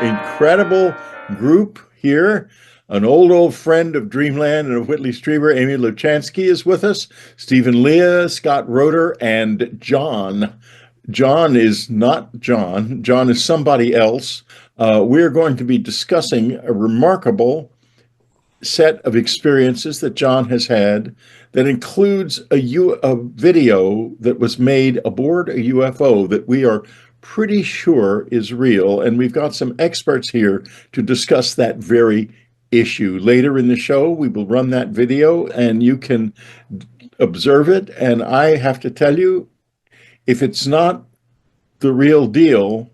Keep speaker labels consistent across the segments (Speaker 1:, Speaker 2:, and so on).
Speaker 1: incredible group here. An old friend of Dreamland and of Whitley Strieber, Amy Luchansky, is with us. Stephen Leah, Scott Roeder, and John. John is not John. John is somebody else. We're going to be discussing a remarkable set of experiences that John has had that includes a video that was made aboard a UFO that we are pretty sure is real. And we've got some experts here to discuss that very issue. Later in the show, we will run that video and you can observe it. And I have to tell you, if it's not the real deal,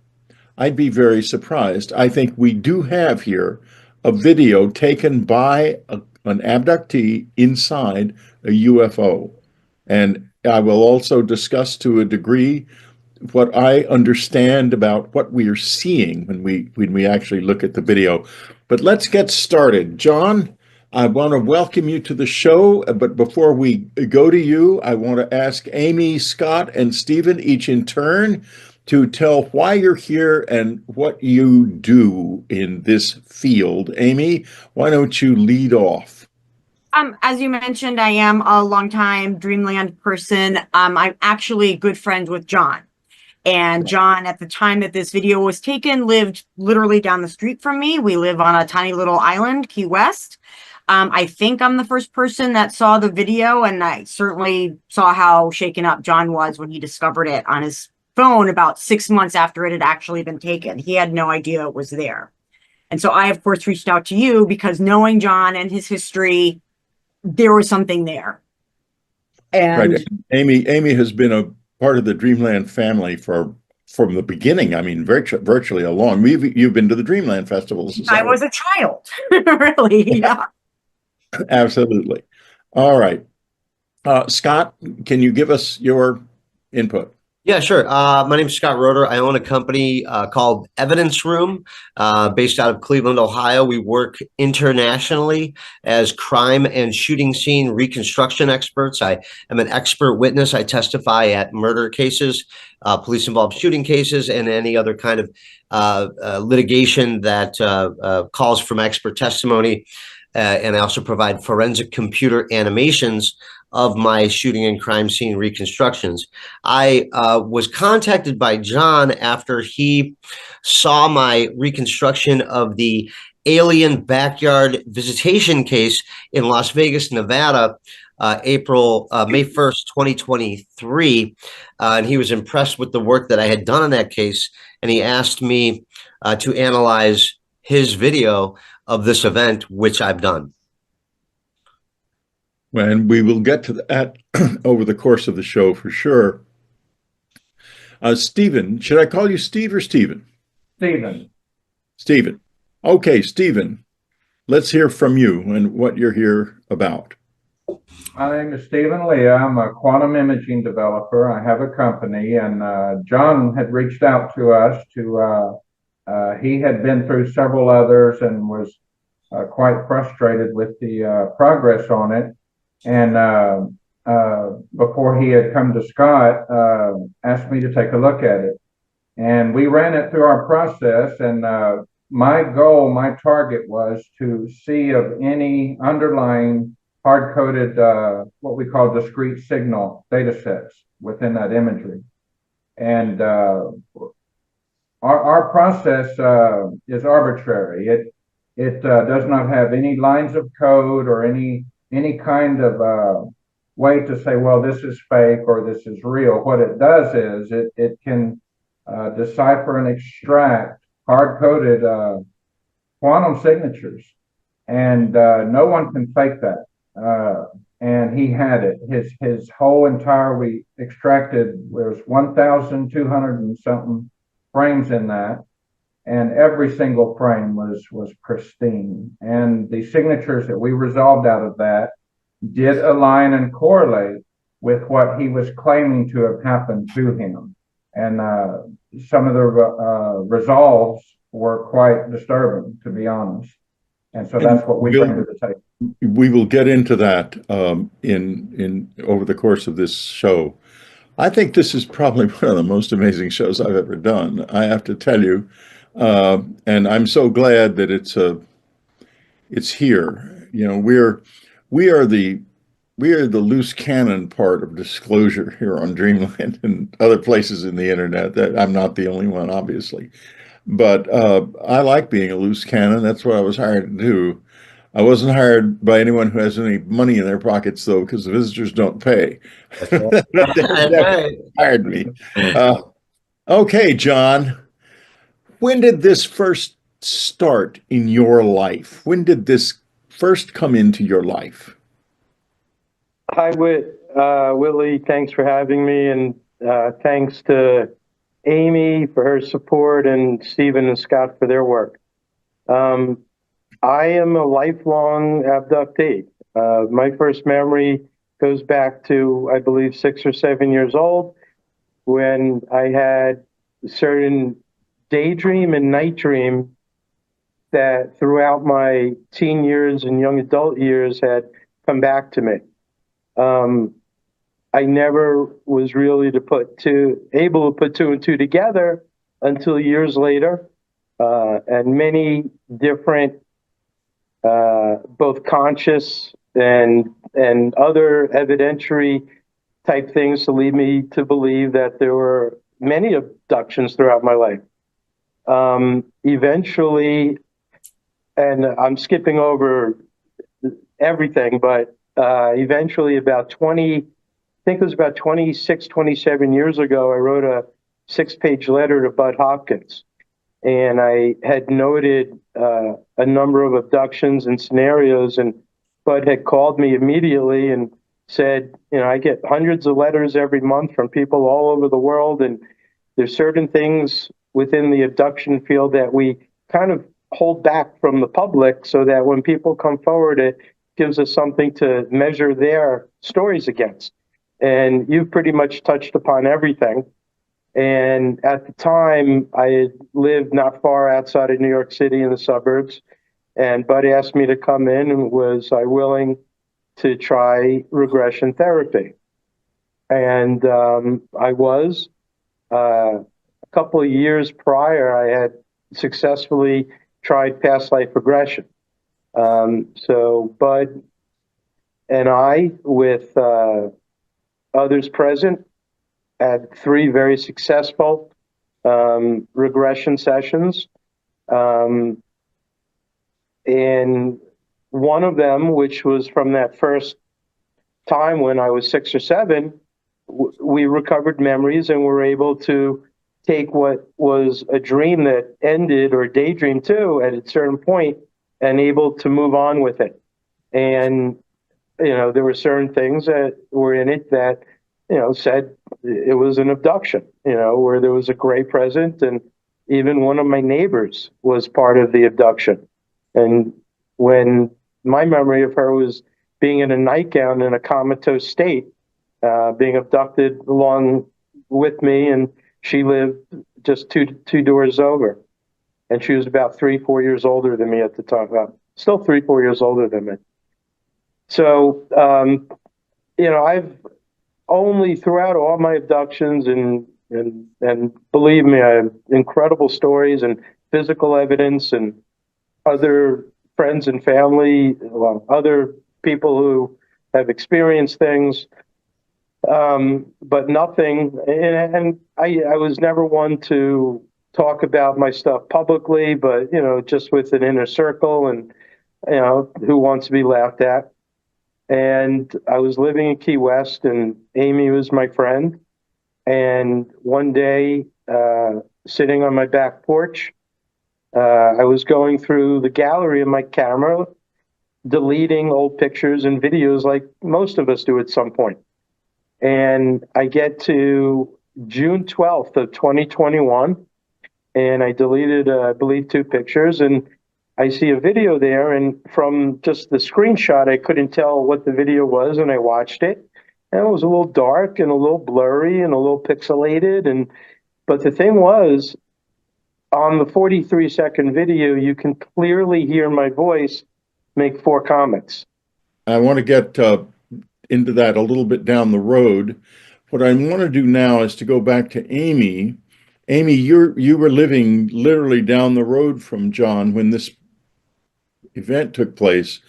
Speaker 1: I'd be very surprised. I think we do have here a video taken by an abductee inside a UFO. And I will also discuss to a degree what I understand about what we are seeing when we actually look at the video. But let's get started. John, I want to welcome you to the show, but before we go to you, I want to ask Amy, Scott, and Stephen, each in turn, to tell why you're here and what you do in this field. Amy, why don't you lead off?
Speaker 2: As you mentioned, I am a longtime Dreamland person. I'm actually good friends with John. And John, at the time that this video was taken, lived literally down the street from me. We live on a tiny little island, Key West. I think I'm the first person that saw the video, and I certainly saw how shaken up John was when he discovered it on his phone about 6 months after it had actually been taken. He had no idea it was there. And so I, of course, reached out to you because knowing John and his history, there was something there. And
Speaker 1: right. Amy has been a part of the Dreamland family from the beginning. I mean, virtually along. You've been to the Dreamland festivals.
Speaker 2: I was a child, really. Yeah.
Speaker 1: Absolutely. All right. Scott, can you give us your input?
Speaker 3: Yeah, sure. My name is Scott Roeder. I own a company called Evidence Room based out of Cleveland, Ohio. We work internationally as crime and shooting scene reconstruction experts. I am an expert witness. I testify at murder cases, police-involved shooting cases, and any other kind of litigation that calls from expert testimony. And I also provide forensic computer animations of my shooting and crime scene reconstructions. I was contacted by John after he saw my reconstruction of the alien backyard visitation case in Las Vegas, Nevada, May 1st, 2023. And he was impressed with the work that I had done on that case. And he asked me to analyze his video of this event, which I've done.
Speaker 1: And we will get to that over the course of the show for sure. Stephen, should I call you Steve or Stephen?
Speaker 4: Stephen.
Speaker 1: Stephen. Okay, Stephen, let's hear from you and what you're here about.
Speaker 4: My name is Stephen Leah. I'm a quantum imaging developer. I have a company, and John had reached out to us he had been through several others and was quite frustrated with the progress on it. And before he had come to Scott, asked me to take a look at it. And we ran it through our process. And my goal, my target was to see of any underlying hard-coded, what we call discrete signal data sets within that imagery. And our process is arbitrary. It does not have any lines of code or any kind of way to say, well, this is fake or this is real. What it does is it can decipher and extract hard-coded quantum signatures, and no one can fake that. And he had it. His whole entire, we extracted, there's 1,200 and something frames in that. And every single frame was pristine. And the signatures that we resolved out of that did align and correlate with what he was claiming to have happened to him. And some of the resolves were quite disturbing, to be honest. And so that's what we bring to the table.
Speaker 1: We will get into that in over the course of this show. I think this is probably one of the most amazing shows I've ever done. I have to tell you, And I'm so glad that it's here. You know, we are the we are the loose cannon part of disclosure here on Dreamland and other places in the internet. That I'm not the only one, obviously, but I like being a loose cannon. That's what I was hired to do. I wasn't hired by anyone who has any money in their pockets, though, because the visitors don't pay.
Speaker 3: That's
Speaker 1: They
Speaker 3: right. That's
Speaker 1: definitely hired me. Uh, okay, John, when did this first start in your life? When did this first come into your life?
Speaker 5: Hi, Whitley. Thanks for having me, and thanks to Amy for her support and Stephen and Scott for their work. I am a lifelong abductee. My first memory goes back to, I believe, 6 or 7 years old, when I had a certain daydream and night dream that throughout my teen years and young adult years had come back to me. I never was really able to put two and two together until years later, and many different, both conscious and other evidentiary type things to lead me to believe that there were many abductions throughout my life. Eventually, and I'm skipping over everything, but eventually about 20, I think it was about 26, 27 years ago, I wrote a 6-page letter to Bud Hopkins. And I had noted a number of abductions and scenarios, and Bud had called me immediately and said, you know, I get hundreds of letters every month from people all over the world, and there's certain things within the abduction field that we kind of hold back from the public so that when people come forward, it gives us something to measure their stories against. And you've pretty much touched upon everything. And at the time, I had lived not far outside of New York City in the suburbs. And Bud asked me to come in, and was I willing to try regression therapy? And I was. A couple of years prior, I had successfully tried past life regression. So Bud and I, with others present, had 3 very successful regression sessions. And one of them, which was from that first time when I was 6 or 7, we recovered memories and were able to take what was a dream that ended, or daydream too, at a certain point, and able to move on with it. And, you know, there were certain things that were in it that, you know, said it was an abduction, you know, where there was a gray present, and even one of my neighbors was part of the abduction. And when my memory of her was being in a nightgown in a comatose state, being abducted along with me, and she lived just two doors over, and she was about 3-4 years older than me at the time. Still 3-4 years older than me. So, you know, I've only throughout all my abductions, and believe me, I have incredible stories and physical evidence, and other friends and family, well, other people who have experienced things, but nothing. And I was never one to talk about my stuff publicly, but, you know, just with an inner circle, and, you know, who wants to be laughed at. And I was living in Key West, and Amy was my friend. And one day, sitting on my back porch, I was going through the gallery of my camera, deleting old pictures and videos like most of us do at some point. And I get to June 12th of 2021, and I deleted, I believe, 2 pictures, and I see a video there, and from just the screenshot, I couldn't tell what the video was, and I watched it, and it was a little dark and a little blurry and a little pixelated, but the thing was, on the 43-second video, you can clearly hear my voice make 4 comments.
Speaker 1: I want to get into that a little bit down the road. What I want to do now is to go back to Amy Amy, you were living literally down the road from John when this event took place.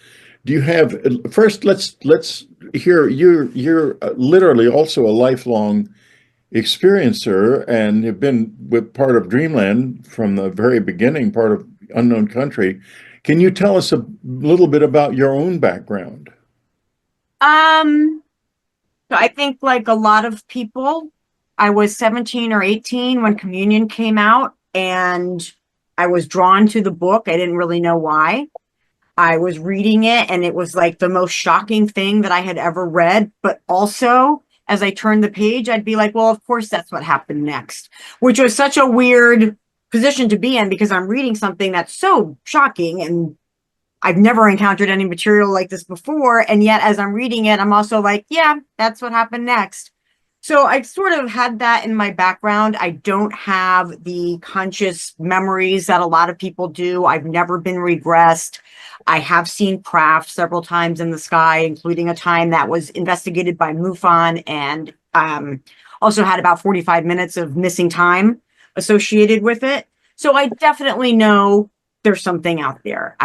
Speaker 1: Do you have first? Let's hear you're literally also a lifelong experiencer and have been with part of Dreamland from the very beginning, part of Unknown Country. Can you tell us a little bit about your own background?
Speaker 2: So I think like a lot of people, I was 17 or 18 when Communion came out, and I was drawn to the book. I didn't really know why. I was reading it, and it was like the most shocking thing that I had ever read. But also, as I turned the page, I'd be like, well, of course, that's what happened next, which was such a weird position to be in because I'm reading something that's so shocking and I've never encountered any material like this before. And yet, as I'm reading it, I'm also like, yeah, that's what happened next. So I sort of had that in my background. I don't have the conscious memories that a lot of people do. I've never been regressed. I have seen craft several times in the sky, including a time that was investigated by MUFON, and also had about 45 minutes of missing time associated with it. So I definitely know there's something out there.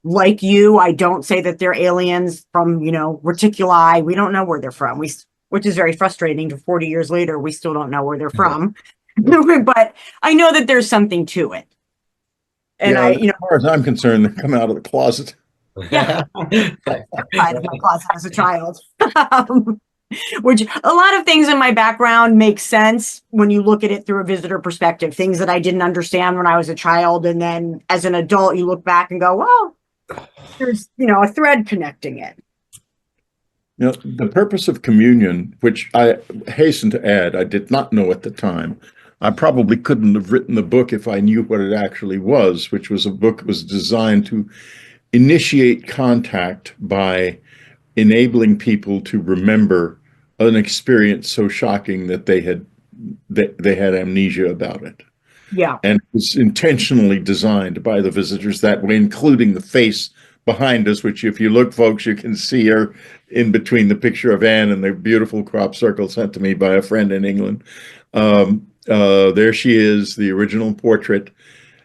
Speaker 2: Like you, I don't say that they're aliens from, reticuli. We don't know where they're from. Which is very frustrating to 40 years later. We still don't know where they're from. But I know that there's something to it. And
Speaker 1: as far as I'm concerned, they come out of the closet.
Speaker 2: Yeah, out of my closet as a child. Which a lot of things in my background make sense when you look at it through a visitor perspective, things that I didn't understand when I was a child. And then as an adult, you look back and go, well, there's, a thread connecting it.
Speaker 1: The purpose of Communion, which I hasten to add, I did not know at the time. I probably couldn't have written the book if I knew what it actually was, which was a book that was designed to initiate contact by enabling people to remember an experience so shocking that they had amnesia about it.
Speaker 2: Yeah.
Speaker 1: And it was intentionally designed by the visitors that way, including the face behind us, which if you look, folks, you can see her in between the picture of Anne and the beautiful crop circle sent to me by a friend in England. There she is, the original portrait.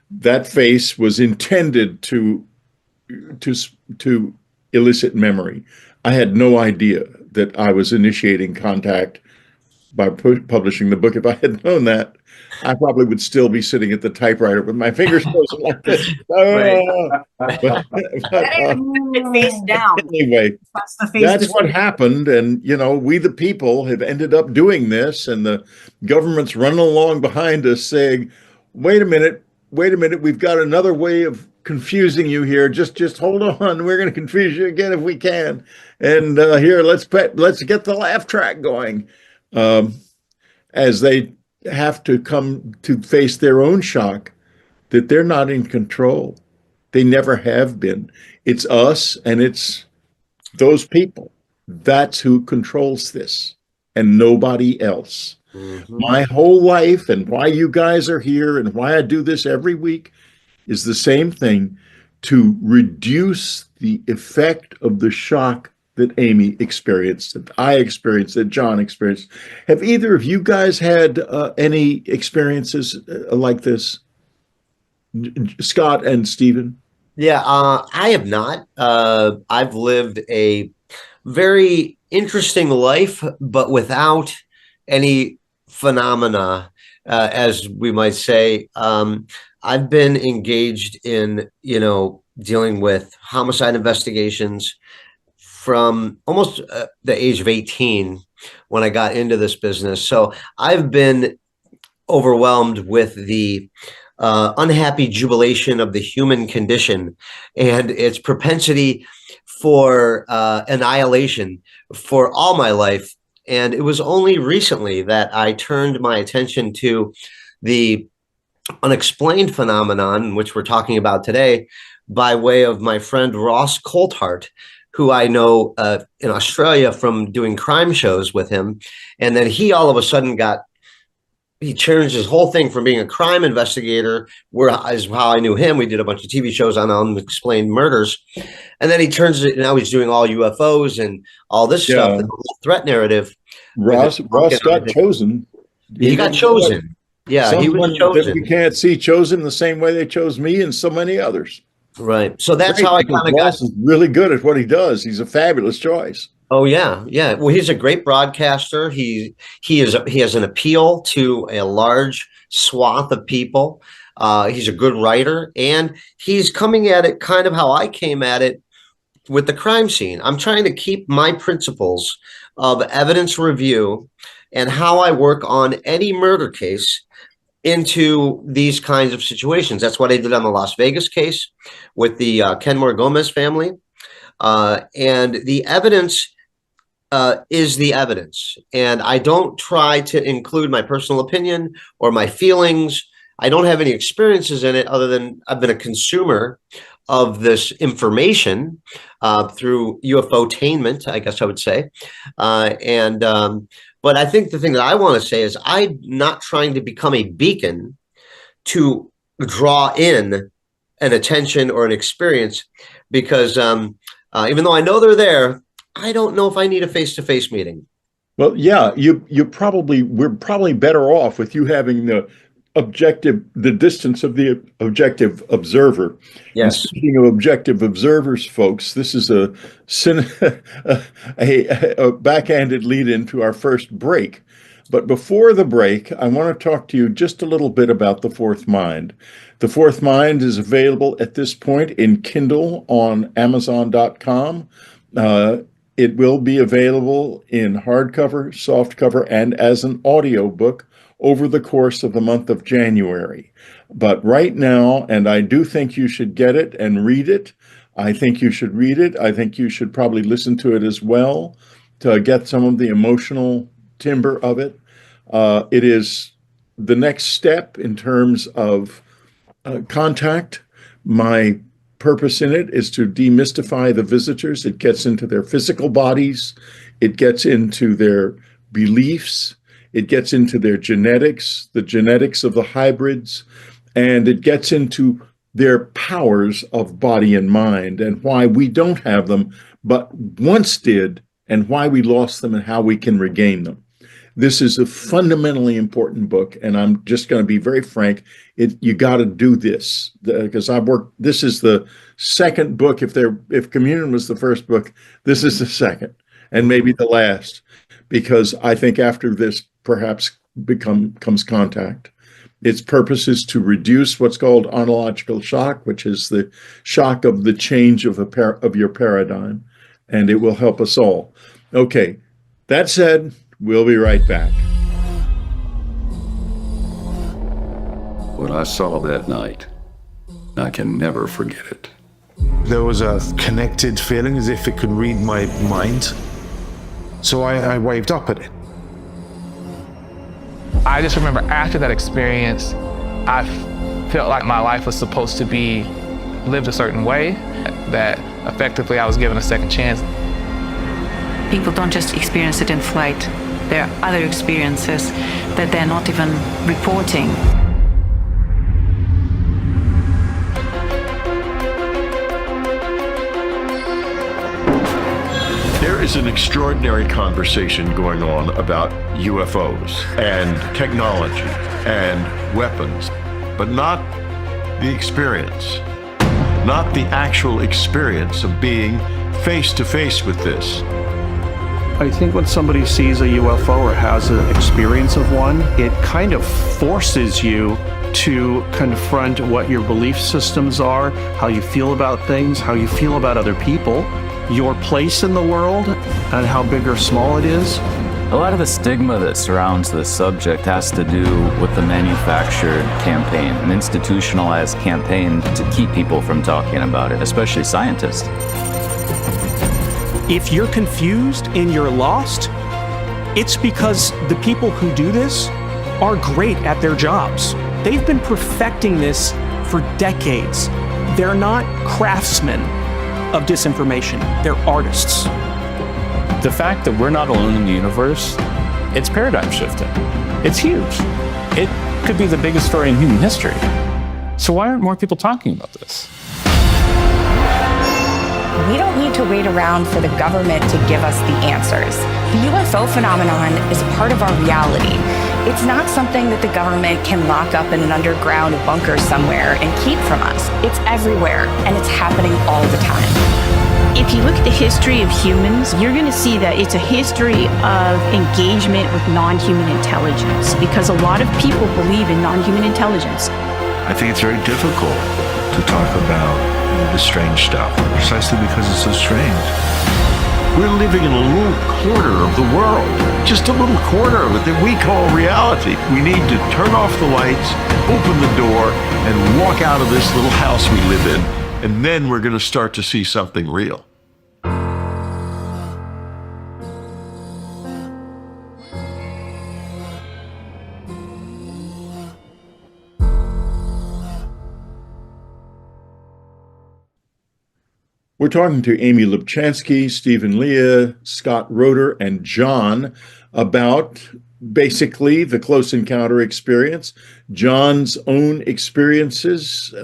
Speaker 1: That face was intended to elicit memory. I had no idea that I was initiating contact by publishing the book. If I had known that, I probably would still be sitting at the typewriter with my fingers frozen like this.
Speaker 2: Face down.
Speaker 1: Anyway, that's what happened. And, we the people have ended up doing this, and the government's running along behind us saying, wait a minute, we've got another way of confusing you here. Just hold on. We're going to confuse you again if we can. And here, let's get the laugh track going. As they have to come to face their own shock that they're not in control. They never have been. It's us and it's those people. That's who controls this and nobody else. Mm-hmm. My whole life and why you guys are here and why I do this every week is the same thing: to reduce the effect of the shock that Amy experienced, that I experienced, that John experienced. Have either of you guys had any experiences like this? Scott and Stephen?
Speaker 3: Yeah, I have not. I've lived a very interesting life, but without any phenomena, as we might say. I've been engaged in, dealing with homicide investigations from almost the age of 18 when I got into this business. So I've been overwhelmed with the unhappy jubilation of the human condition and its propensity for annihilation for all my life. And it was only recently that I turned my attention to the unexplained phenomenon, which we're talking about today, by way of my friend Ross Coulthart, who I know in Australia from doing crime shows with him. And then he all of a sudden he changed his whole thing from being a crime investigator, is how I knew him. We did a bunch of TV shows on unexplained murders. And then he turns it, now he's doing all UFOs and all this stuff, the threat narrative.
Speaker 1: Ross got chosen.
Speaker 3: He got chosen. Yeah, he was
Speaker 1: Someone that we
Speaker 3: chosen.
Speaker 1: can't see chosen the same way they chose me and so many others.
Speaker 3: Right. So that's
Speaker 1: Great,
Speaker 3: how I
Speaker 1: because
Speaker 3: kind of got.
Speaker 1: Ross is really good at what he does. He's a fabulous choice.
Speaker 3: Oh yeah, yeah. Well, he's a great broadcaster. He has an appeal to a large swath of people. He's a good writer, and he's coming at it kind of how I came at it with the crime scene. I'm trying to keep my principles of evidence review and how I work on any murder case into these kinds of situations. That's what I did on the Las Vegas case with the Kenmore Gomez family. And the evidence is the evidence. And I don't try to include my personal opinion or my feelings. I don't have any experiences in it other than I've been a consumer of this information through UFO-tainment, I guess I would say. But I think the thing that I want to say is I'm not trying to become a beacon to draw in an attention or an experience, because even though I know they're there, I don't know if I need a face-to-face meeting.
Speaker 1: Well, yeah, we're probably better off with you having the distance of the objective observer.
Speaker 3: Yes.
Speaker 1: And speaking of objective observers, folks, this is a backhanded lead into our first break. But before the break, I want to talk to you just a little bit about The Fourth Mind. The Fourth Mind is available at this point in Kindle on Amazon.com. It will be available in hardcover, softcover, and as an audiobook over the course of the month of January. But right now, and I do think you should get it and read it. I think you should read it. I think you should probably listen to it as well to get some of the emotional timber of it. It is the next step in terms of contact. My purpose in it is to demystify the visitors. It gets into their physical bodies. It gets into their beliefs. It gets into their genetics, the genetics of the hybrids, and it gets into their powers of body and mind and why we don't have them, but once did, and why we lost them and how we can regain them. This is a fundamentally important book, and I'm just going to be very frank. You got to do this because this is the second book. If Communion was the first book, this is the second, and maybe the last, because I think after this perhaps comes contact. Its purpose is to reduce what's called ontological shock, which is the shock of the change of your paradigm, and it will help us all. Okay, that said, we'll be right back.
Speaker 6: What I saw that night, I can never forget it.
Speaker 7: There was a connected feeling as if it could read my mind. So I waved up at it.
Speaker 8: I just remember after that experience, I felt like my life was supposed to be lived a certain way, that effectively I was given a second chance.
Speaker 9: People don't just experience it in flight. There are other experiences that they're not even reporting.
Speaker 10: There is an extraordinary conversation going on about UFOs and technology and weapons, but not the experience, not the actual experience of being face to face with this.
Speaker 11: I think when somebody sees a UFO or has an experience of one, it kind of forces you to confront what your belief systems are, how you feel about things, how you feel about other people, your place in the world, and how big or small it is.
Speaker 12: A lot of the stigma that surrounds this subject has to do with the manufactured campaign, an institutionalized campaign to keep people from talking about it, especially scientists.
Speaker 11: If you're confused and you're lost, it's because the people who do this are great at their jobs. They've been perfecting this for decades. They're not craftsmen of disinformation, they're artists.
Speaker 13: The fact that we're not alone in the universe, it's paradigm shifting. It's huge. It could be the biggest story in human history. So why aren't more people talking about this?
Speaker 14: We don't need to wait around for the government to give us the answers. The UFO phenomenon is a part of our reality, It's not something that the government can lock up in an underground bunker somewhere and keep from us. It's everywhere, and it's happening all the time.
Speaker 15: If you look at the history of humans, you're going to see that it's a history of engagement with non-human intelligence, because a lot of people believe in non-human intelligence.
Speaker 16: I think it's very difficult to talk about the strange stuff, precisely because it's so strange.
Speaker 10: We're living in a little corner of the world, just a little corner of it that we call reality. We need to turn off the lights, open the door, and walk out of this little house we live in, and then we're going to start to see something real.
Speaker 1: We're talking to Amy Lubchansky, Stephen Leah, Scott Roeder, and John about basically the close encounter experience, John's own experiences.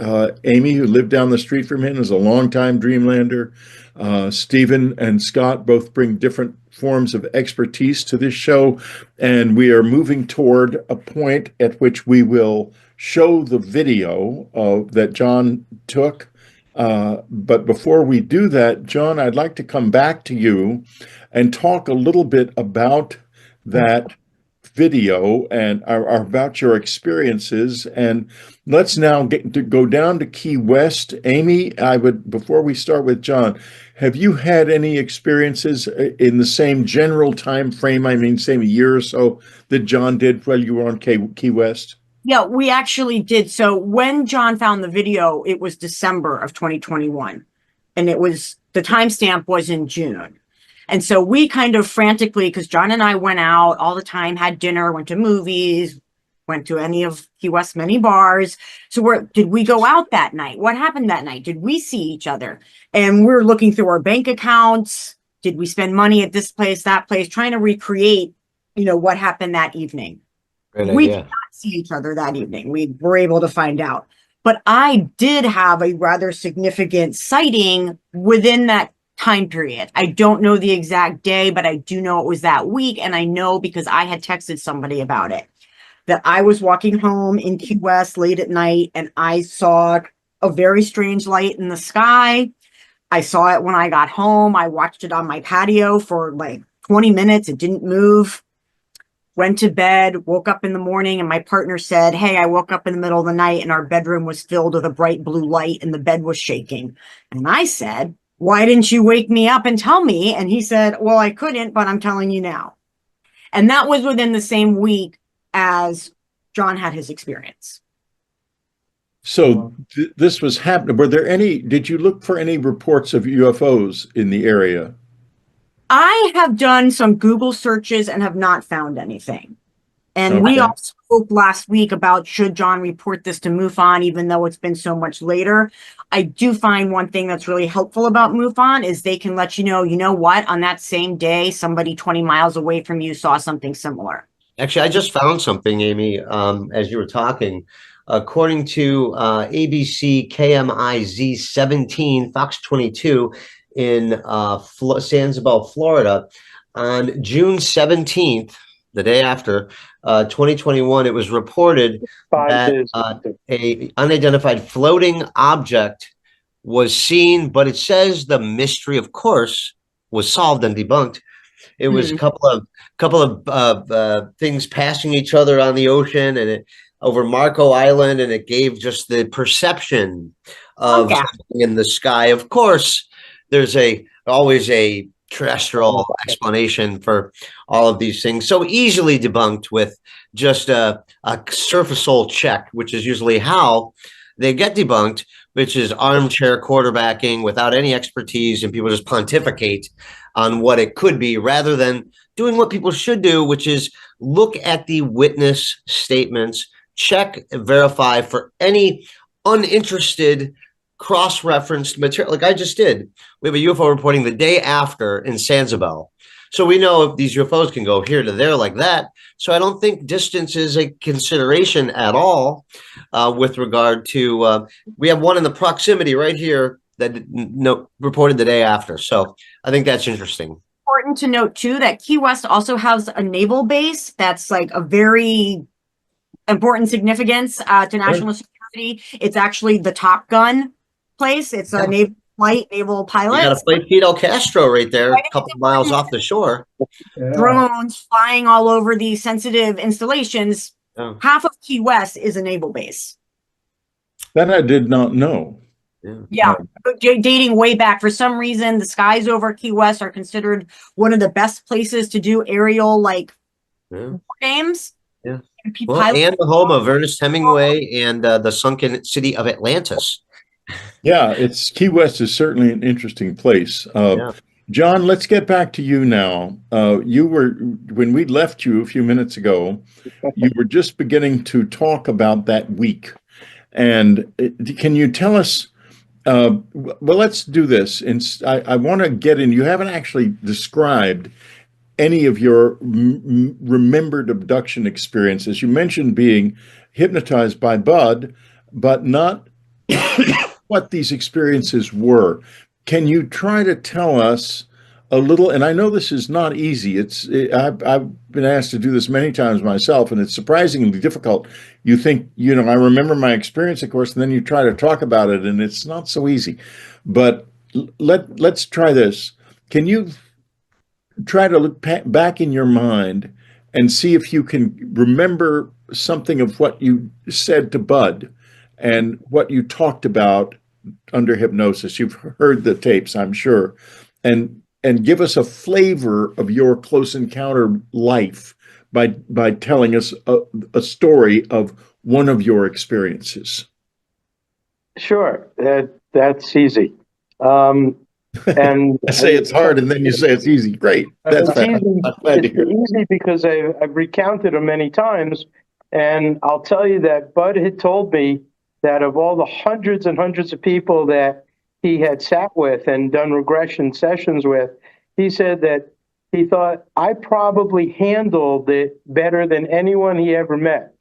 Speaker 1: Amy, who lived down the street from him, is a longtime Dreamlander. Stephen and Scott both bring different forms of expertise to this show, and we are moving toward a point at which we will show the video that John took. But before we do that, John, I'd like to come back to you and talk a little bit about that video and about your experiences. And let's now go down to Key West. Amy, before we start with John, have you had any experiences in the same general time frame, same year or so that John did while you were on Key West?
Speaker 2: Yeah, we actually did. So when John found the video, it was December of 2021, and the timestamp was in June. And so we kind of frantically, because John and I went out all the time, had dinner, went to movies, went to any of Key West's many bars. So did we go out that night? What happened that night? Did we see each other? And we're looking through our bank accounts. Did we spend money at this place, that place, trying to recreate, what happened that evening? We did not see each other that evening. We were able to find out. But I did have a rather significant sighting within that time period. I don't know the exact day, but I do know it was that week. And I know because I had texted somebody about it, that I was walking home in Key West late at night and I saw a very strange light in the sky. I saw it when I got home. I watched it on my patio for like 20 minutes. It didn't move. Went to bed, woke up in the morning, and my partner said, "Hey, I woke up in the middle of the night and our bedroom was filled with a bright blue light and the bed was shaking." And I said, "Why didn't you wake me up and tell me?" And he said, "Well, I couldn't, but I'm telling you now." And that was within the same week as John had his experience.
Speaker 1: So this was happening. Did you look for any reports of UFOs in the area? I
Speaker 2: have done some Google searches and have not found anything. And
Speaker 1: Okay.
Speaker 2: we also spoke last week about should John report this to MUFON, even though it's been so much later. I do find one thing that's really helpful about MUFON is they can let you know what, on that same day, somebody 20 miles away from you saw something similar.
Speaker 3: Actually, I just found something, Amy, as you were talking. According to ABC KMIZ 17, Fox 22, in Sanibel, Florida, on June 17th, the day after, 2021, it was reported that a unidentified floating object was seen, but it says the mystery, of course, was solved and debunked. It was a couple of things passing each other on the ocean and over Marco Island, and it gave just the perception of something in the sky. Of course, there's always a terrestrial explanation for all of these things, so easily debunked with just a surface-level check, which is usually how they get debunked, which is armchair quarterbacking without any expertise, and people just pontificate on what it could be rather than doing what people should do, which is look at the witness statements, check and verify for any uninterested cross-referenced material, like I just did. We have a UFO reporting the day after in Sanibel. So we know if these UFOs can go here to there like that. So I don't think distance is a consideration at all with regard to, we have one in the proximity right here that reported the day after. So I think that's interesting.
Speaker 2: important to note too that Key West also has a naval base that's like a very important significance to national security. It's actually the Top Gun place. It's a naval flight, naval pilot.
Speaker 3: You got to play Fidel Castro right there, a couple miles off the shore.
Speaker 2: Drones flying all over these sensitive installations.
Speaker 3: Yeah.
Speaker 2: Half of Key West is a naval base.
Speaker 1: That I did not know.
Speaker 2: Yeah, dating way back. For some reason, the skies over Key West are considered one of the best places to do aerial war games.
Speaker 3: Yeah. Well, and the home of Ernest Hemingway and the sunken city of Atlantis.
Speaker 1: Yeah, Key West is certainly an interesting place. John, let's get back to you now. When we left you a few minutes ago, you were just beginning to talk about that week. And can you tell us, well, let's do this. And I want to get in, you haven't actually described any of your remembered abduction experiences. You mentioned being hypnotized by Bud, but not what these experiences were. Can you try to tell us a little? And I know this is not easy. I've been asked to do this many times myself, and it's surprisingly difficult. You think, I remember my experience, of course, and then you try to talk about it, and it's not so easy. But let's try this. Can you try to look back in your mind and see if you can remember something of what you said to Bud and what you talked about under hypnosis? You've heard the tapes, I'm sure, and give us a flavor of your close encounter life by telling us a story of one of your experiences.
Speaker 5: Sure, that's easy. And
Speaker 1: I say it's hard, and then you say it's easy. Great. That's
Speaker 5: I'm glad to hear. It's easy because I've recounted them many times, and I'll tell you that Bud had told me that of all the hundreds and hundreds of people that he had sat with and done regression sessions with, he said that he thought I probably handled it better than anyone he ever met.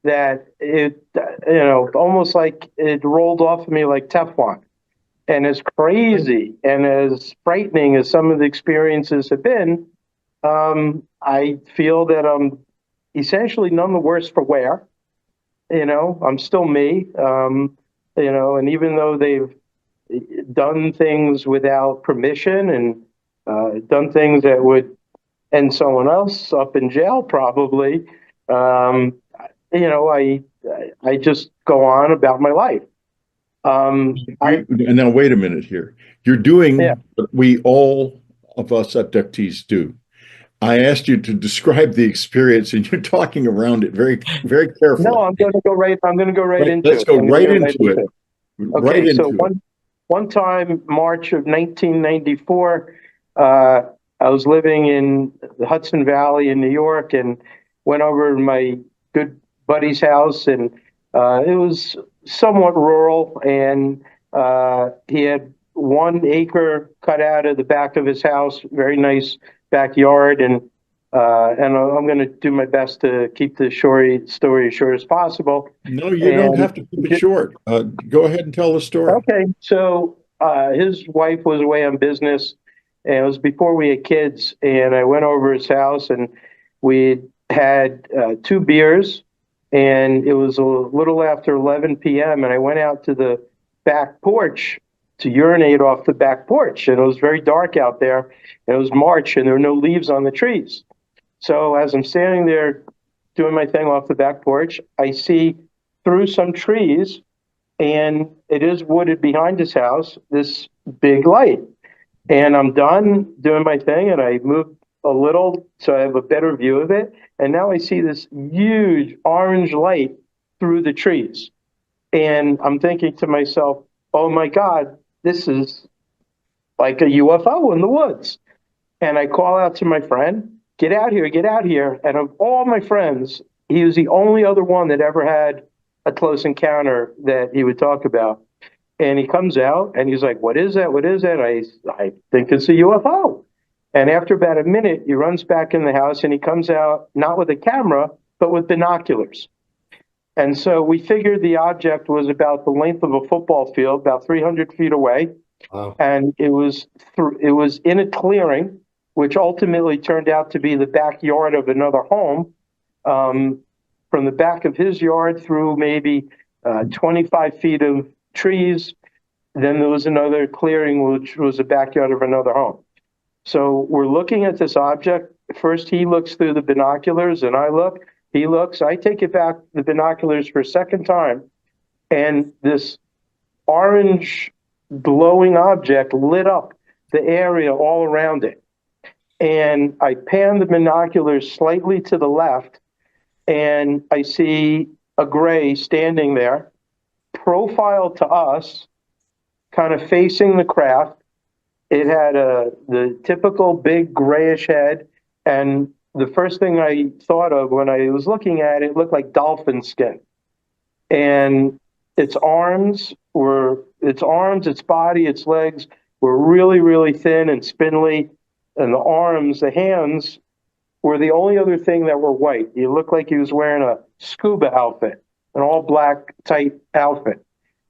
Speaker 5: That it, almost like it rolled off of me like Teflon. And as crazy and as frightening as some of the experiences have been, I feel that I'm essentially none the worse for wear. I'm still me. And even though they've done things without permission and done things that would end someone else up in jail, probably, I just go on about my life.
Speaker 1: Now, wait a minute here. You're doing what all of us abductees do. I asked you to describe the experience, and you're talking around it very, very carefully.
Speaker 5: No, I'm going to go right into it.
Speaker 1: Let's go right into it.
Speaker 5: Okay, so one time, March of 1994, I was living in the Hudson Valley in New York and went over to my good buddy's house, and it was somewhat rural, and he had 1 acre cut out of the back of his house, very nice backyard, and I'm going to do my best to keep the story as short as possible.
Speaker 1: No, you don't have to keep it short. Go ahead and tell the story.
Speaker 5: Okay, so his wife was away on business, and it was before we had kids, and I went over his house, and we had 2 beers, and it was a little after 11 p.m., and I went out to the back porch to urinate off the back porch, and it was very dark out there, and it was March, and there were no leaves on the trees. So as I'm standing there doing my thing off the back porch, I see through some trees, and it is wooded behind his house, this big light. And I'm done doing my thing, and I move a little so I have a better view of it. And now I see this huge orange light through the trees. And I'm thinking to myself, oh my God, this is like a UFO in the woods. And I call out to my friend, get out here, get out here. And of all my friends, he was the only other one that ever had a close encounter that he would talk about. And he comes out and he's like, what is that? What is that? I think it's a UFO. And after about a minute, he runs back in the house and he comes out, not with a camera, but with binoculars. And so we figured the object was about the length of a football field, about 300 feet away. Wow. And it was in a clearing, which ultimately turned out to be the backyard of another home. From the back of his yard through maybe 25 feet of trees. Then there was another clearing, which was the backyard of another home. So we're looking at this object. First, he looks through the binoculars, and I look. He looks. I take it back the binoculars for a second time, and this orange glowing object lit up the area all around it. And I pan the binoculars slightly to the left, and I see a gray standing there, profile to us, kind of facing the craft. It had the typical big grayish head, and the first thing I thought of when I was looking at it looked like dolphin skin. And its arms, its body, its legs were really, really thin and spindly, and the hands were the only other thing that were white. He looked like he was wearing a scuba outfit, an all black tight outfit.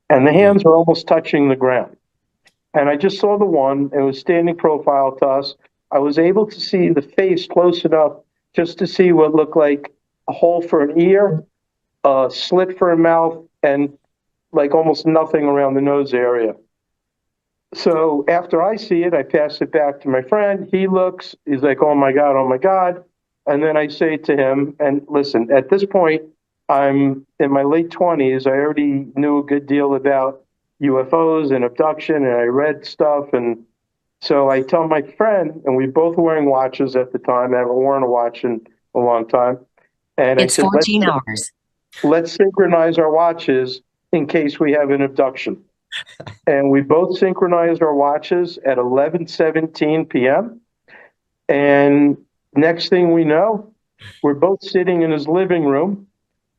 Speaker 5: And the hands were almost touching the ground. And I just saw the one, it was standing profile to us. I was able to see the face close enough just to see what looked like a hole for an ear, a slit for a mouth, and like almost nothing around the nose area. So after I see it, I pass it back to my friend. He looks, he's like, oh my God, oh my God. And then I say to him, and listen, at this point, I'm in my late 20s. I already knew a good deal about UFOs and abduction, and I read stuff. And so I tell my friend, and we both were wearing watches at the time. I haven't worn a watch in a long time. And
Speaker 17: it's
Speaker 5: I said,
Speaker 17: 14 hours.
Speaker 5: Let's synchronize our watches in case we have an abduction. And we both synchronized our watches at 11:17 p.m. And next thing we know, we're both sitting in his living room,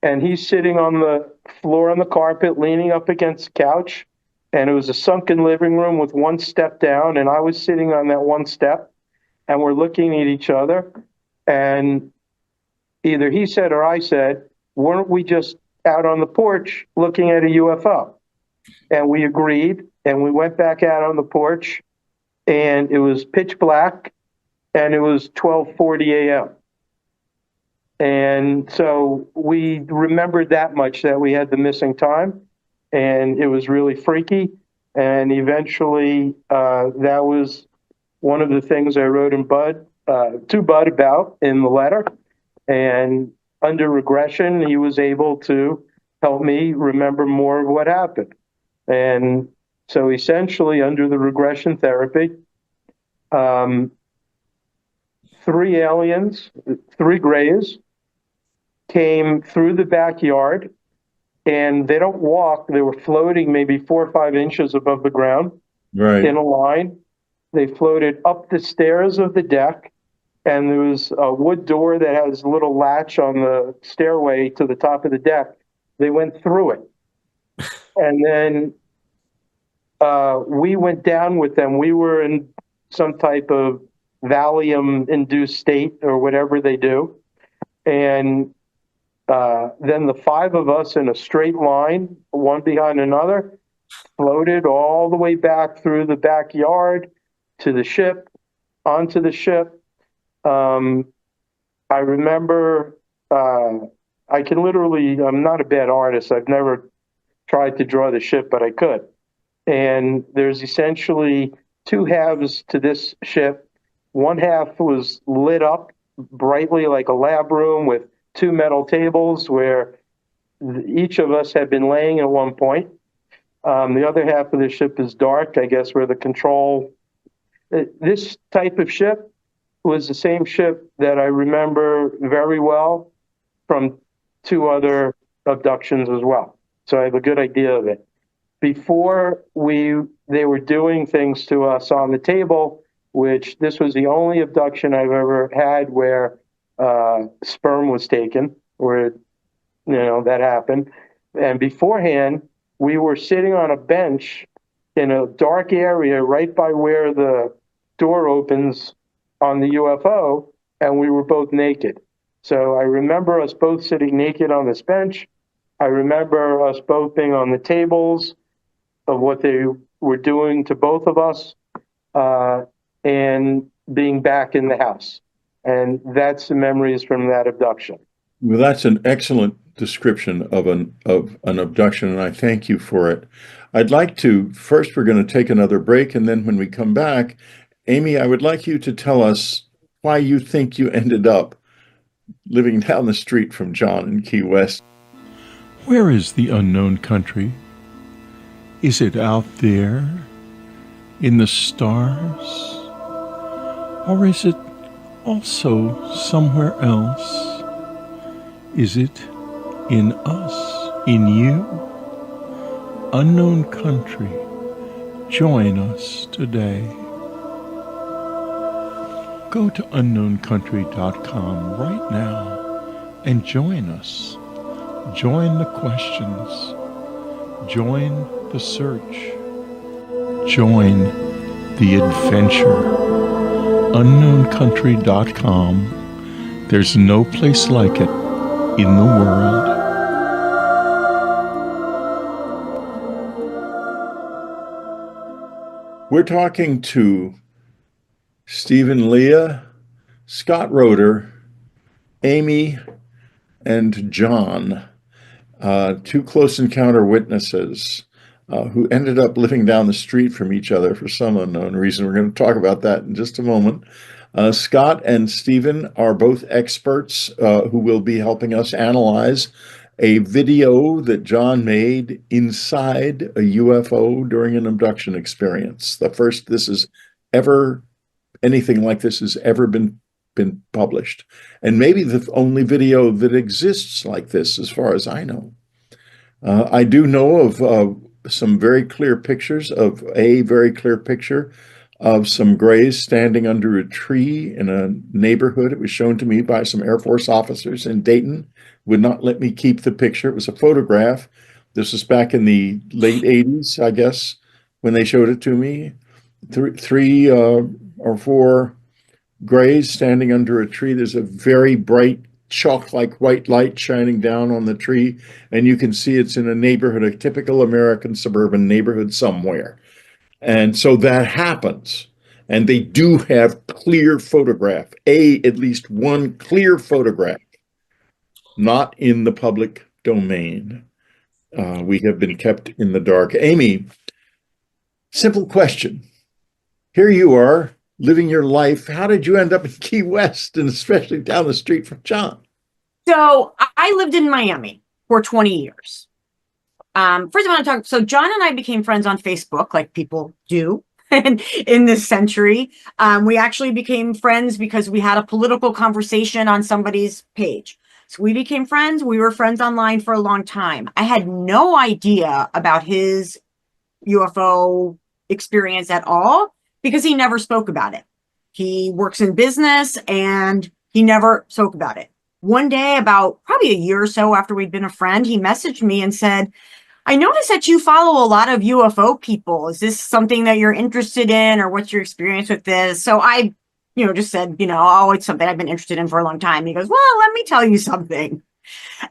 Speaker 5: and he's sitting on the floor on the carpet, leaning up against the couch. And it was a sunken living room with one step down, and I was sitting on that one step, and we're looking at each other. And either he said or I said, weren't we just out on the porch looking at a UFO? And we agreed, and we went back out on the porch, and it was pitch black, and it was 12:40 a.m. And so we remembered that much, that we had the missing time, and it was really freaky. And eventually, that was one of the things I wrote to Bud about in the letter. And under regression, he was able to help me remember more of what happened. And so essentially, under the regression therapy, 3 aliens, 3 grays, came through the backyard, and they don't walk. They were floating maybe 4 or 5 inches above the ground,
Speaker 1: right,
Speaker 5: in a line. They floated up the stairs of the deck, and there was a wood door that has a little latch on the stairway to the top of the deck. They went through it. And then we went down with them. We were in some type of Valium-induced state or whatever they do. And then the 5 of us in a straight line, one behind another, floated all the way back through the backyard to the ship, onto the ship. I remember, I can literally, I'm not a bad artist. I've never tried to draw the ship, but I could. And there's essentially 2 halves to this ship. One half was lit up brightly like a lab room with 2 metal tables where each of us had been laying at one point. The other half of the ship is dark, I guess, where the control. This type of ship was the same ship that I remember very well from 2 other abductions as well. So I have a good idea of it. Before they were doing things to us on the table, which this was the only abduction I've ever had where sperm was taken, where, that happened. And beforehand, we were sitting on a bench in a dark area right by where the door opens on the UFO, and we were both naked. So I remember us both sitting naked on this bench. I remember us both being on the tables of what they were doing to both of us. And being back in the house. And that's the memories from that abduction.
Speaker 1: Well, that's an excellent description of an abduction, and I thank you for it. I'd like to, first we're going to take another break, and then when we come back, Amy, I would like you to tell us why you think you ended up living down the street from John in Key West.
Speaker 17: Where is the unknown country? Is it out there in the stars? Or is it also somewhere else? Is it in us, in you? Unknown country, join us today. Go to unknowncountry.com right now and join us. Join the questions. Join the search. Join the adventure. unknowncountry.com. There's no place like it in the world.
Speaker 1: We're talking to Stephen Leah, Scott Roeder, Amy, and John, two close encounter witnesses who ended up living down the street from each other for some unknown reason. We're going to talk about that in just a moment. Scott and Stephen are both experts who will be helping us analyze a video that John made inside a UFO during an abduction experience. The first anything like this has ever been published, and maybe the only video that exists like this, as far as I know. I do know of some very clear pictures of a very clear picture of some grays standing under a tree in a neighborhood. It was shown to me by some Air Force officers in Dayton. Would not let me keep the picture. It was a photograph. This was back in the late 80s, I guess, when they showed it to me. Three or four grays standing under a tree. There's a very bright chalk-like white light shining down on the tree, and you can see it's in a neighborhood, a typical American suburban neighborhood somewhere. And so that happens. And they do have clear photograph, at least one clear photograph, not in the public domain. We have been kept in the dark. Amy, simple question. Here you are, living your life. How did you end up in Key West, and especially down the street from John?
Speaker 2: So I lived in Miami for 20 years. First, I want to talk. So John and I became friends on Facebook, like people do in this century. We actually became friends because we had a political conversation on somebody's page. So we became friends. We were friends online for a long time. I had no idea about his UFO experience at all because he never spoke about it. He works in business and he never spoke about it. One day, about probably a year or so after we'd been a friend, he messaged me and said, I noticed that you follow a lot of UFO people. Is this something that you're interested in, or what's your experience with this? So I, just said, oh, it's something I've been interested in for a long time. He goes, well, let me tell you something.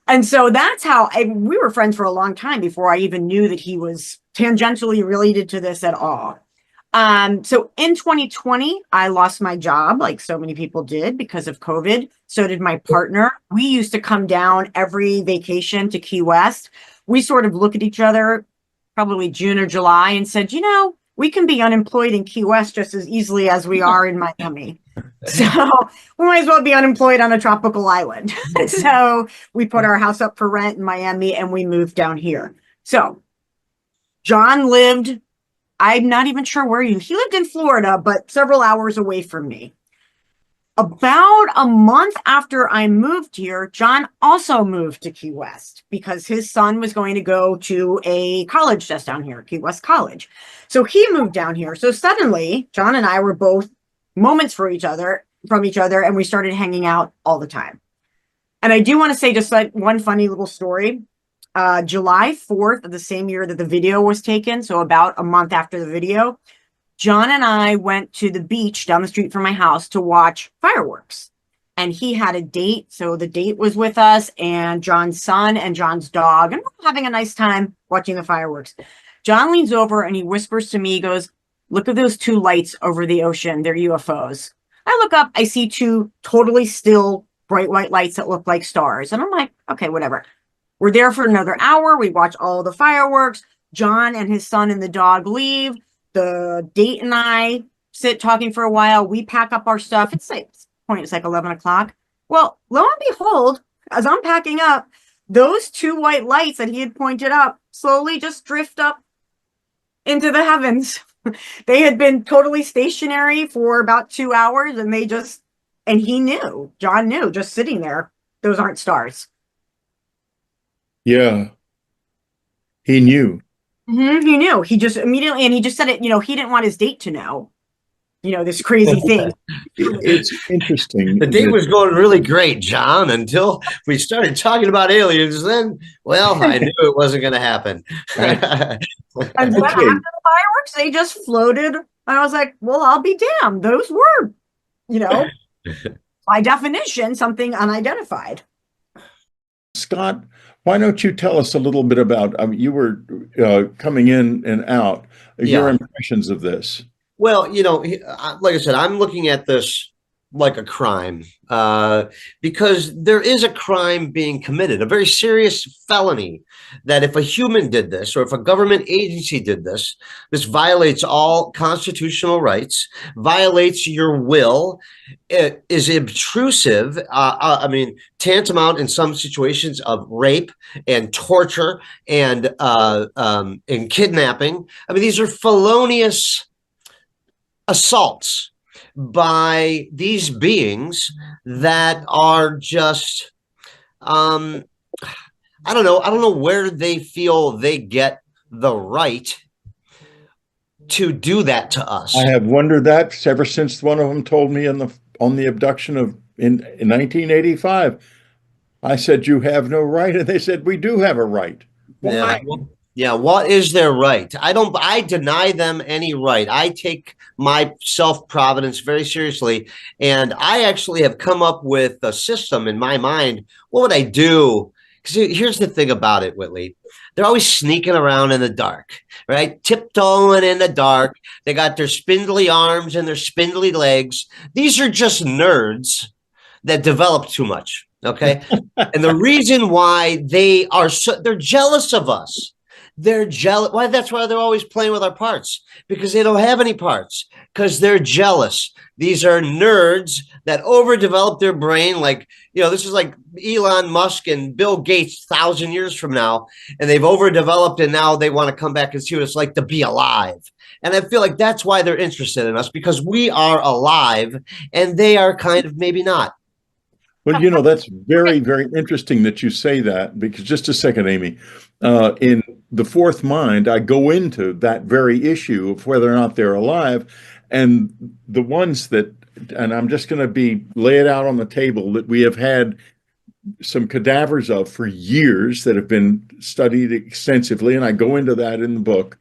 Speaker 2: And so that's how we were friends for a long time before I even knew that he was tangentially related to this at all. So in 2020, I lost my job, like so many people did, because of COVID. So did my partner. We used to come down every vacation to Key West. We sort of look at each other, probably June or July, and said, we can be unemployed in Key West just as easily as we are in Miami. So we might as well be unemployed on a tropical island. So we put our house up for rent in Miami and we moved down here. So John lived, I'm not even sure where he lived in Florida, but several hours away from me. About a month after I moved here, John also moved to Key West because his son was going to go to a college just down here, Key West College. So he moved down here. So suddenly, John and I were both moments from each other, and we started hanging out all the time. And I do want to say just like one funny little story. July 4th of the same year that the video was taken, so about a month after the video, John and I went to the beach down the street from my house to watch fireworks. And he had a date, so the date was with us and John's son and John's dog, and we're having a nice time watching the fireworks. John leans over and he whispers to me, he goes, look at those two lights over the ocean, they're UFOs. I look up, I see two totally still bright white lights that look like stars. And I'm like, okay, whatever. We're there for another hour. We watch all the fireworks. John and his son and the dog leave. The date and I sit talking for a while. We pack up our stuff. It's like 11 o'clock. Well, lo and behold, as I'm packing up, those two white lights that he had pointed up slowly just drift up into the heavens. They had been totally stationary for about 2 hours, and John knew, just sitting there, those aren't stars.
Speaker 1: Yeah. He knew.
Speaker 2: He knew. He just immediately, and he just said it, he didn't want his date to know, this crazy thing.
Speaker 1: It's interesting.
Speaker 3: The date was going really great, John, until we started talking about aliens. Then, well, I knew it wasn't going to happen.
Speaker 2: And then after the fireworks, they just floated. And I was like, well, I'll be damned. Those were, by definition, something unidentified.
Speaker 1: Scott, why don't you tell us a little bit about, you were coming in and out, your impressions of this?
Speaker 3: Well, like I said, I'm looking at this like a crime because there is a crime being committed, a very serious felony that if a human did this or if a government agency did this, this violates all constitutional rights, violates your will, it is intrusive, tantamount in some situations of rape and torture and kidnapping. These are felonious assaults by these beings that are just I don't know where they feel they get the right to do that to us.
Speaker 1: I have wondered that ever since one of them told me on the abduction in 1985. I said, you have no right, and they said, we do have a right. Why?
Speaker 3: Yeah, what is their right? I deny them any right. I take my self-providence very seriously. And I actually have come up with a system in my mind. What would I do? Because here's the thing about it, Whitley. They're always sneaking around in the dark, right? Tiptoeing in the dark. They got their spindly arms and their spindly legs. These are just nerds that develop too much, okay? And the reason why they're jealous of us. They're jealous. Why? That's why they're always playing with our parts, because they don't have any parts, because they're jealous. These are nerds that overdevelop their brain. Like, this is like Elon Musk and Bill Gates 1,000 years from now, and they've overdeveloped, and now they want to come back and see what it's like to be alive. And I feel like that's why they're interested in us, because we are alive and they are kind of maybe not.
Speaker 1: Well, that's very, very interesting that you say that, because just a second, Amy, in The Fourth Mind, I go into that very issue of whether or not they're alive, and the ones that, and I'm just going to lay it out on the table, that we have had some cadavers of for years that have been studied extensively, and I go into that in the book,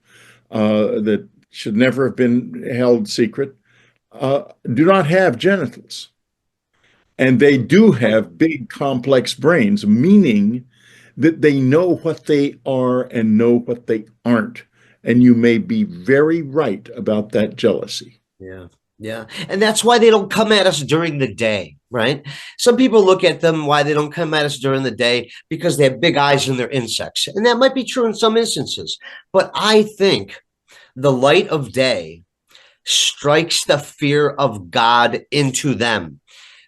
Speaker 1: that should never have been held secret, do not have genitals. And they do have big, complex brains, meaning that they know what they are and know what they aren't. And you may be very right about that jealousy.
Speaker 3: Yeah. Yeah. And that's why they don't come at us during the day, right? Some people look at them why they don't come at us during the day because they have big eyes and they're insects. And that might be true in some instances. But I think the light of day strikes the fear of God into them,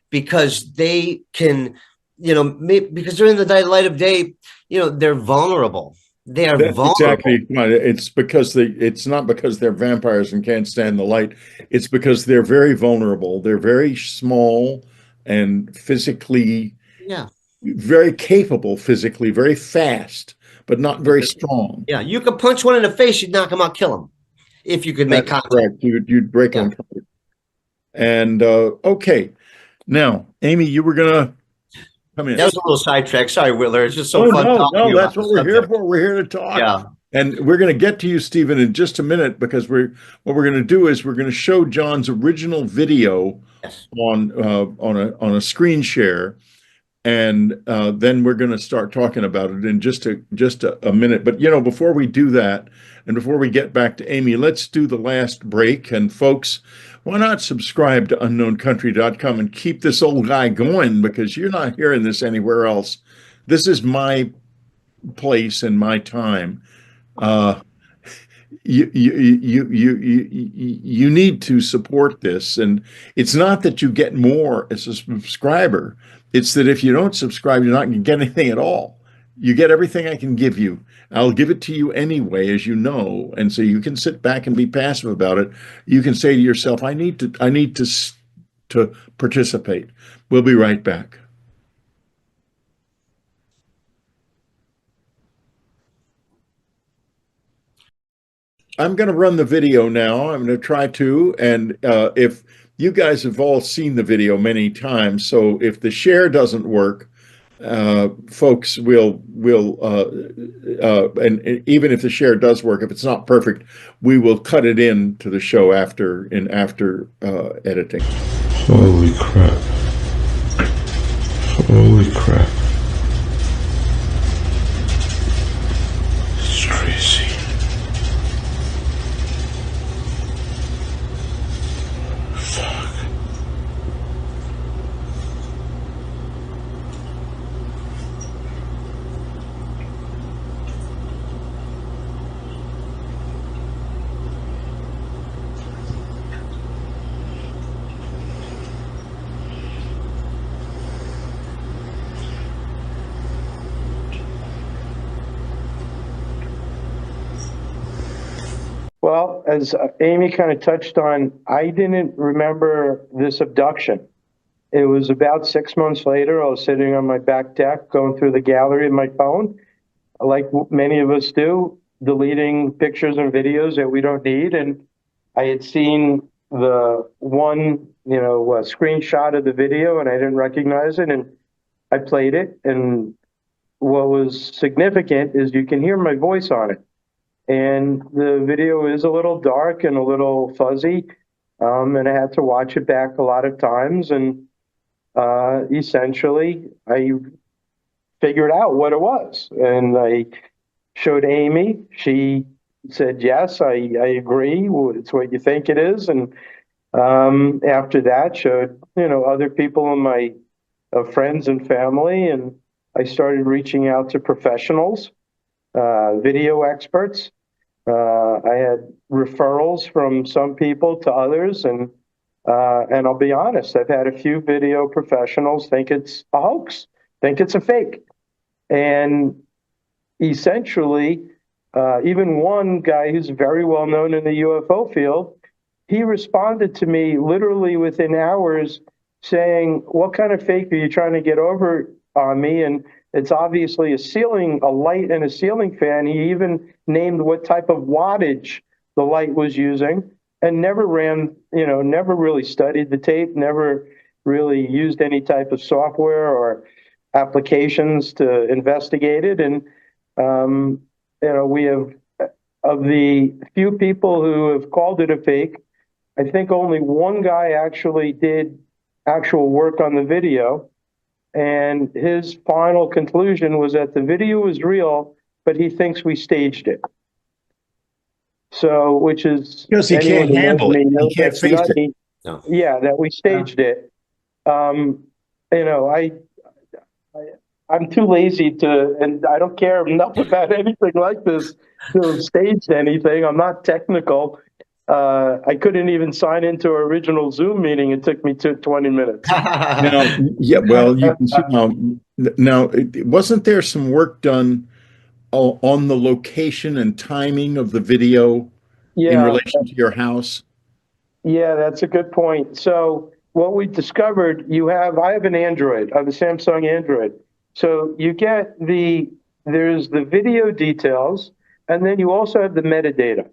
Speaker 3: because they can, because they're in the light of day, they're vulnerable. They are vulnerable.
Speaker 1: Exactly. It's not because they're vampires and can't stand the light. It's because they're very vulnerable. They're very small and physically, very capable physically, very fast, but not very strong.
Speaker 3: Yeah, you could punch one in the face, you'd knock them out, kill them. If you could make contact.
Speaker 1: Correct. You'd break them. And okay. Now, Amy, you were going to come in.
Speaker 3: That was a little sidetrack. Sorry, Whitler. It's just so fun talking to you.
Speaker 1: That's what we're here for. We're here to talk.
Speaker 3: Yeah.
Speaker 1: And we're going to get to you, Stephen, in just a minute, because what we're going to do is we're going to show John's original video on a screen share. and then we're going to start talking about it in just a minute. But before we do that, and before we get back to Amy, let's do the last break. And folks, why not subscribe to unknowncountry.com and keep this old guy going, because you're not hearing this anywhere else. This is my place and my time. You need to support this, and it's not that you get more as a subscriber. It's that if you don't subscribe, you're not going to get anything at all. You get everything I can give you. I'll give it to you anyway, as you know, and so you can sit back and be passive about it. You can say to yourself, I need to participate. We'll be right back. I'm going to run the video now. I'm going to try to, and if you guys have all seen the video many times, so if the share doesn't work, folks will and even if the share does work, if it's not perfect, we will cut it in to the show after editing.
Speaker 16: Holy crap. Holy crap. It's crazy.
Speaker 5: Well, as Amy kind of touched on, I didn't remember this abduction. It was about 6 months later. I was sitting on my back deck going through the gallery of my phone, like many of us do, deleting pictures and videos that we don't need. And I had seen the one, screenshot of the video, and I didn't recognize it. And I played it. And what was significant is you can hear my voice on it. And the video is a little dark and a little fuzzy, and I had to watch it back a lot of times. And essentially, I figured out what it was. And I showed Amy. She said, yes, I agree. It's what you think it is. And after that, showed, other people in my friends and family. And I started reaching out to professionals, video experts. I had referrals from some people to others, and I'll be honest, I've had a few video professionals think it's a hoax, think it's a fake. And essentially, even one guy who's very well known in the UFO field, he responded to me literally within hours saying, what kind of fake are you trying to get over on me? And it's obviously a light and a ceiling fan. He even named what type of wattage the light was using, and never really studied the tape, never really used any type of software or applications to investigate it. And, we have, of the few people who have called it a fake, I think only one guy actually did actual work on the video. And his final conclusion was that the video was real, but he thinks we staged it. So, which is
Speaker 1: because he can't handle it. He can't face it.
Speaker 5: No. Yeah, that we staged it. I'm too lazy to, and I don't care enough about anything like this to have staged anything. I'm not technical. I couldn't even sign into an original Zoom meeting. It took me 20 minutes.
Speaker 1: Now, yeah, well, you can see now, wasn't there some work done on the location and timing of the video in relation to your house?
Speaker 5: Yeah, that's a good point. So what we discovered, I have an Android, I have a Samsung Android. So you get there's the video details, and then you also have the metadata.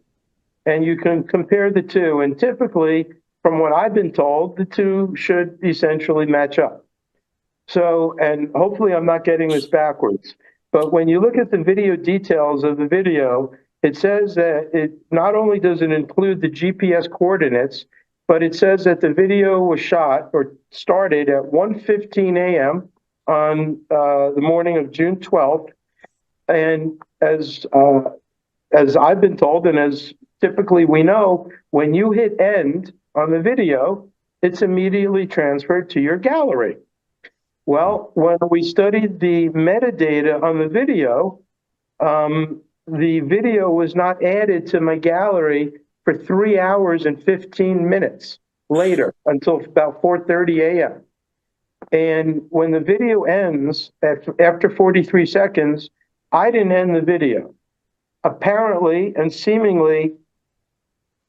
Speaker 5: And you can compare the two. And typically, from what I've been told, the two should essentially match up. So, and hopefully I'm not getting this backwards, but when you look at the video details of the video, it says that it not only does it include the GPS coordinates, but it says that the video was shot or started at 1:15 a.m. on the morning of June 12th. And as I've been told, and as typically we know, when you hit end on the video, it's immediately transferred to your gallery. Well, when we studied the metadata on the video was not added to my gallery for 3 hours and 15 minutes later, until about 4:30 a.m. And when the video ends after 43 seconds, I didn't end the video. Apparently and seemingly,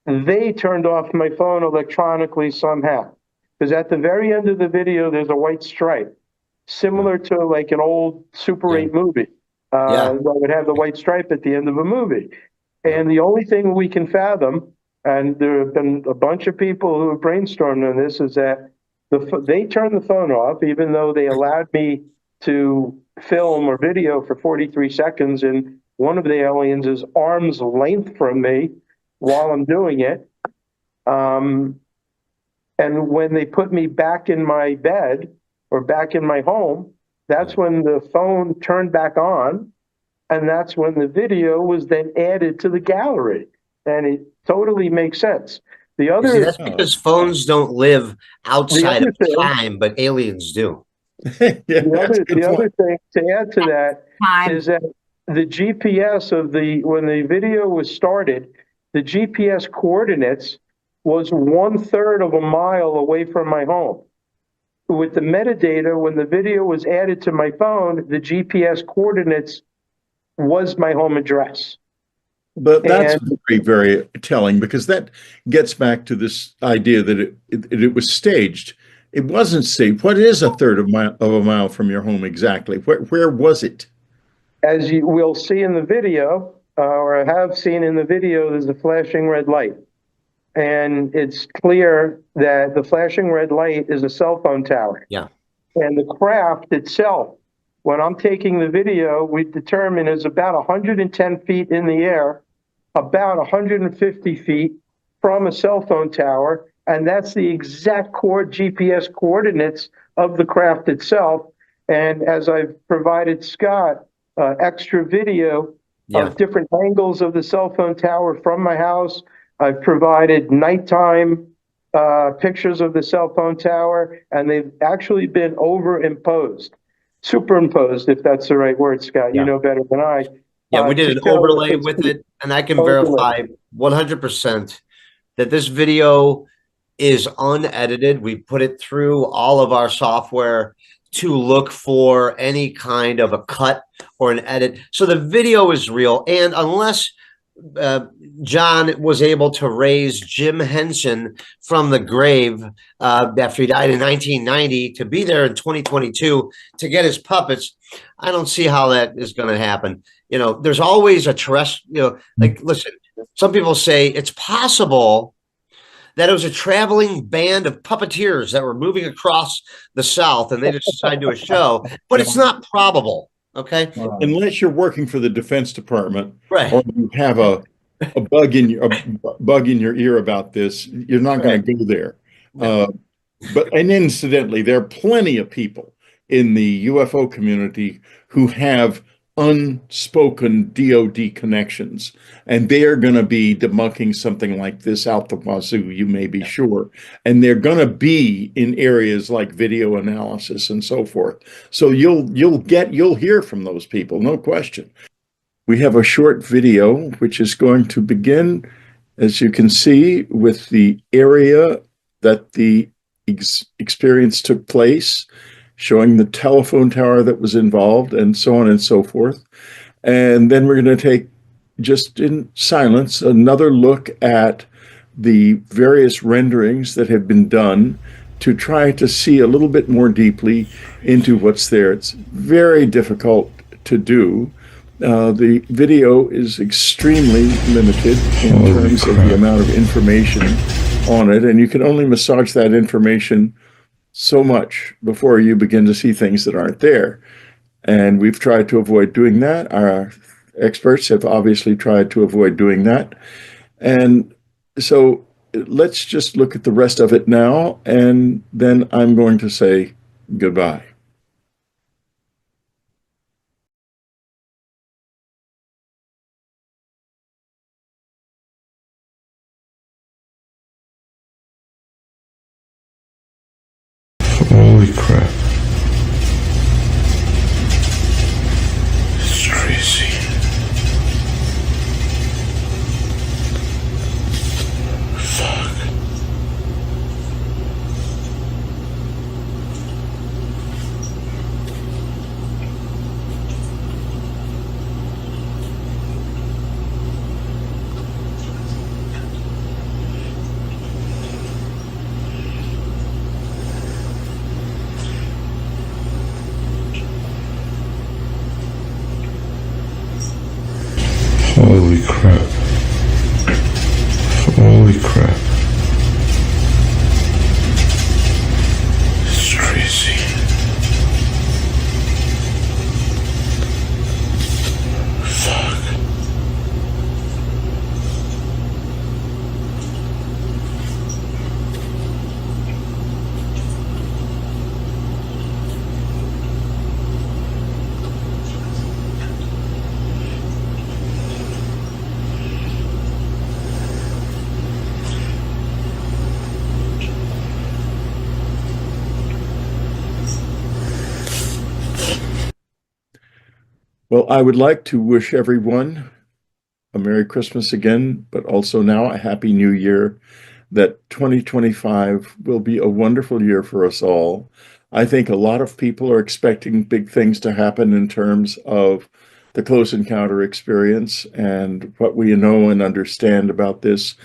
Speaker 5: they turned off my phone electronically somehow. Because at the very end of the video, there's a white stripe, similar to like an old Super 8 movie. That would have the white stripe at the end of a movie. And the only thing we can fathom, and there have been a bunch of people who have brainstormed on this, is that they turned the phone off, even though they allowed me to film or video for 43 seconds, and one of the aliens is arm's length from me while I'm doing it. And when they put me back in my bed or back in my home, that's when the phone turned back on, and that's when the video was then added to the gallery. And it totally makes sense. The other,
Speaker 3: that's because phones don't live outside of time, but aliens do.
Speaker 5: The other thing to add to that is that the GPS of when the video was started, the GPS coordinates was 1/3 of a mile away from my home. With the metadata, when the video was added to my phone, the GPS coordinates was my home address.
Speaker 1: But that's very, very telling, because that gets back to this idea that it was staged. It wasn't staged. What is 1/3 of a mile from your home exactly? Where was it?
Speaker 5: As you will see in the video, or I have seen in the video, there's a flashing red light. And it's clear that the flashing red light is a cell phone tower.
Speaker 3: Yeah.
Speaker 5: And the craft itself, when I'm taking the video, we determine is about 110 feet in the air, about 150 feet from a cell phone tower. And that's the exact GPS coordinates of the craft itself. And as I've provided Scott extra video of different angles of the cell phone tower from my house, I've provided nighttime pictures of the cell phone tower, and they've actually been superimposed, if that's the right word, Scott. You know better than I.
Speaker 3: Yeah, we did an overlay with it, and I can verify 100% that this video is unedited. We put it through all of our software to look for any kind of a cut or an edit. So the video is real, and unless John was able to raise Jim Henson from the grave after he died in 1990 to be there in 2022 to get his puppets, I don't see how that is going to happen. There's always a terrestrial, like, listen, some people say it's possible that it was a traveling band of puppeteers that were moving across the South and they just decided to do a show, but it's not probable. Okay.
Speaker 1: Unless you're working for the Defense Department,
Speaker 3: right,
Speaker 1: or you have a bug in your ear about this, you're not going to go there. And incidentally, there are plenty of people in the UFO community who have unspoken DoD connections, and they are going to be debunking something like this out the wazoo, you may be sure. And they're going to be in areas like video analysis and so forth. So you'll hear from those people, no question. We have a short video which is going to begin, as you can see, with the area that the experience took place, showing the telephone tower that was involved, and so on and so forth. And then we're going to take, just in silence, another look at the various renderings that have been done to try to see a little bit more deeply into what's there. It's very difficult to do. The video is extremely limited in terms of the amount of information on it, and you can only massage that information so much before you begin to see things that aren't there. And we've tried to avoid doing that. Our experts have obviously tried to avoid doing that. And so let's just look at the rest of it now, and then I'm going to say goodbye.
Speaker 16: Holy crap. It's crazy. Fuck. Holy crap. Holy crap. It's crazy. Fuck.
Speaker 1: Well, I would like to wish everyone a Merry Christmas again, but also now a Happy New Year, that 2025 will be a wonderful year for us all. I think a lot of people are expecting big things to happen in terms of the close encounter experience and what we know and understand about this.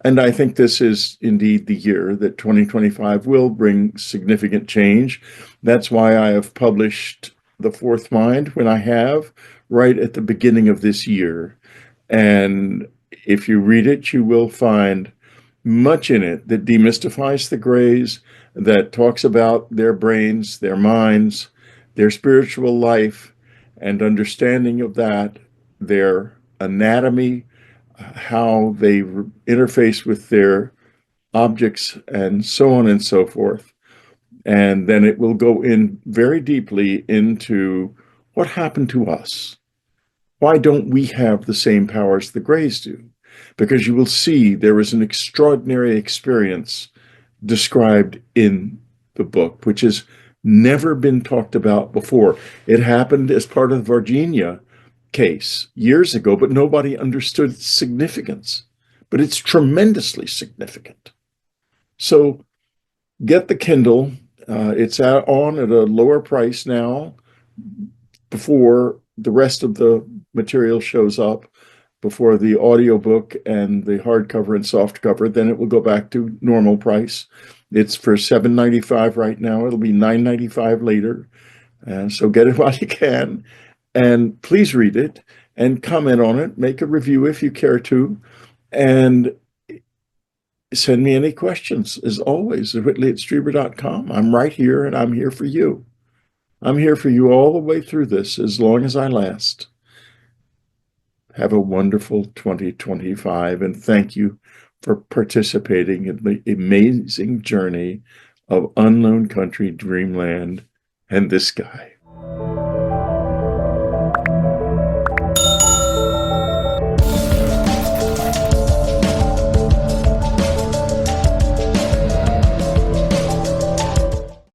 Speaker 1: And I think this is indeed the year that 2025 will bring significant change. That's why I have published The Fourth Mind when I have, right at the beginning of this year. And if you read it, you will find much in it that demystifies the Greys, that talks about their brains, their minds, their spiritual life, and understanding of that, their anatomy, how they interface with their objects, and so on and so forth. And then it will go in very deeply into what happened to us. Why don't we have the same powers the Greys do? Because you will see there is an extraordinary experience described in the book, which has never been talked about before. It happened as part of the Virginia case years ago, but nobody understood its significance. But it's tremendously significant. So get the Kindle. It's on at a lower price now before the rest of the material shows up, before the audiobook and the hardcover and softcover. Then it will go back to normal price. It's for $7.95 right now. It'll be $9.95 later. So get it while you can. And please read it and comment on it. Make a review if you care to. And send me any questions, as always, at Whitley@Strieber.com. I'm right here, and I'm here for you. I'm here for you all the way through this, as long as I last. Have a wonderful 2025, and thank you for participating in the amazing journey of unknown country, dreamland, and this guy.